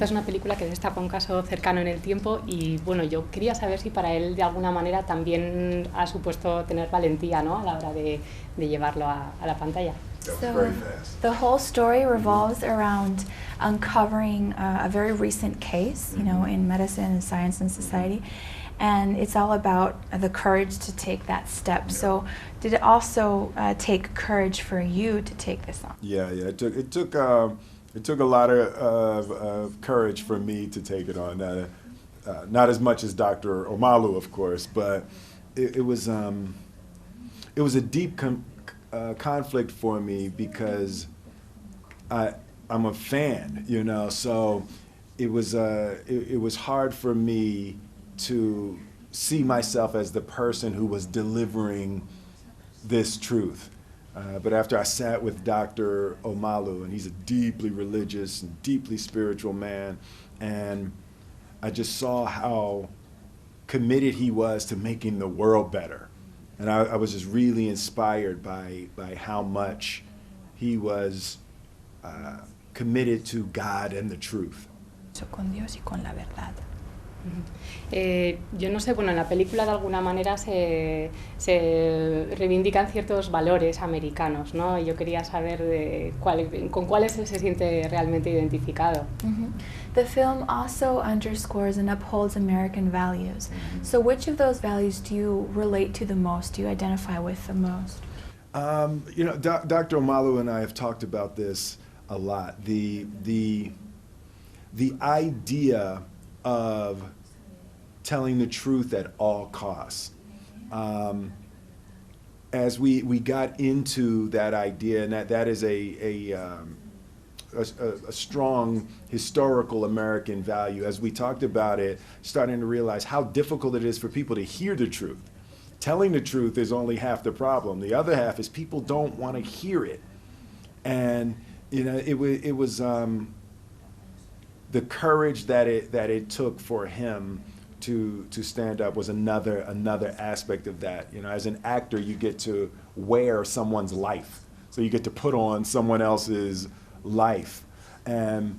esta es una película que destapa un caso cercano en el tiempo y bueno, yo quería saber si para él de alguna manera también ha supuesto tener valentía, ¿no? A la hora de llevarlo a la pantalla. So the whole story revolves around uncovering a very recent case, you know, in medicine and science and society, and it's all about the courage to take that step. So did it also take courage for you to take this on? Yeah, it took a lot of courage for me to take it on. Not as much as Dr. Omalu, of course, but it was a deep conflict for me because I'm a fan, you know. So it was hard for me to see myself as the person who was delivering this truth. But after I sat with Dr. Omalu, and he's a deeply religious and deeply spiritual man, and I just saw how committed he was to making the world better. And I was just really inspired by how much he was committed to God and the truth. Con Dios y con la verdad. Yo no sé, bueno, en la película de alguna manera se reivindican ciertos valores americanos, ¿no? Y yo quería saber con cuáles él se siente realmente identificado. The film also underscores and upholds American values. So which of those values do you relate to the most, do you identify with the most? You know, Dr. Omalu and I have talked about this a lot. The idea of telling the truth at all costs. As we got into that idea, and that is a strong historical American value, as we talked about it, starting to realize how difficult it is for people to hear the truth. Telling the truth is only half the problem. The other half is people don't want to hear it. And you know, it was the courage that it took for him to stand up was another aspect of that. You know, as an actor, you get to wear someone's life, so you get to put on someone else's life. And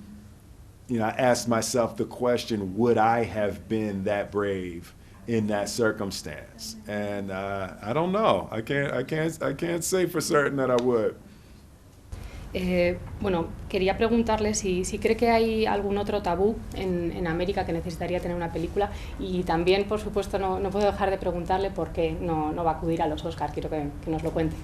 you know, I asked myself the question: would I have been that brave in that circumstance? And I don't know. I can't say for certain that I would. Bueno, quería preguntarle si cree que hay algún otro tabú en América que necesitaría tener una película, y también, por supuesto, no puedo dejar de preguntarle por qué no va a acudir a los Oscars. Quiero que nos lo cuente.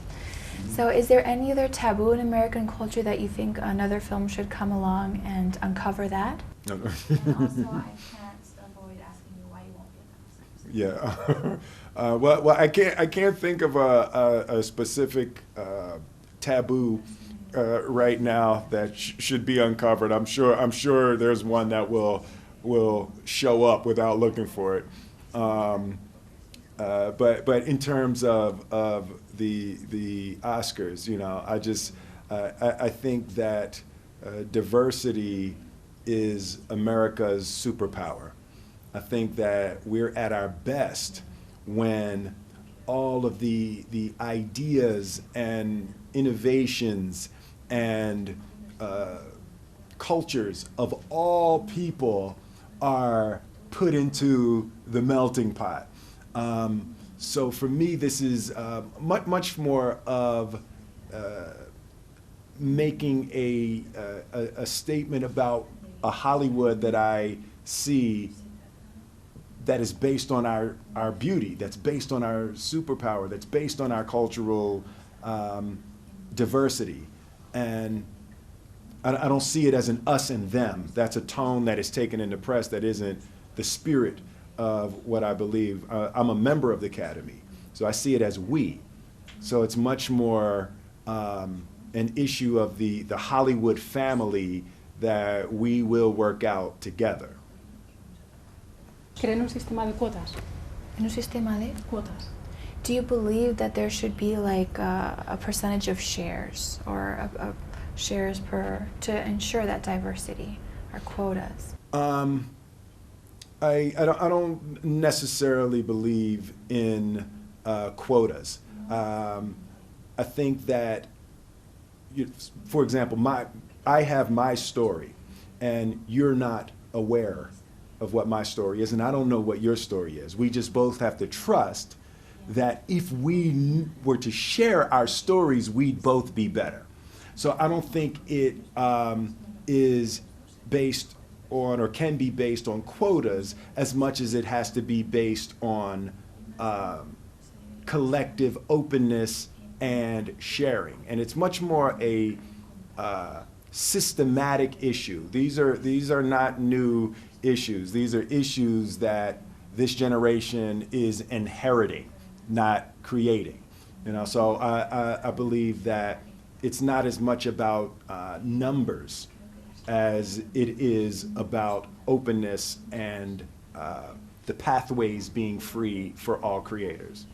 So is there any other taboo in American culture that you think another film should come along and uncover that? And also, I can't avoid asking you why you won't be at the Oscars. Yeah. Well, I can't think of a specific taboo right now that should be uncovered. I'm sure there's one that will show up without looking for it. But in terms of the Oscars, you know, I think that diversity is America's superpower. I think that we're at our best when all of the ideas and innovations and cultures of all people are put into the melting pot. So for me, this is much more of making a statement about a Hollywood that I see that is based on our beauty, that's based on our superpower, that's based on our cultural diversity. And I don't see it as an us and them. That's a tone that is taken in the press that isn't the spirit of what I believe. I'm a member of the Academy, so I see it as we. So it's much more an issue of the Hollywood family that we will work out together. ¿Cree en un sistema de cuotas? En un sistema de Cuotas. Do you believe that there should be like a percentage of shares or a shares to ensure that diversity or quotas? I don't necessarily believe in quotas. I think that, for example, I have my story, and you're not aware of what my story is, and I don't know what your story is. We just both have to trust that if we were to share our stories, we'd both be better. So I don't think it is based on, or can be based on, quotas as much as it has to be based on collective openness and sharing. And it's much more a systematic issue. These are not new issues. These are issues that this generation is inheriting, not creating. You know, so I believe that it's not as much about numbers as it is about openness and the pathways being free for all creators.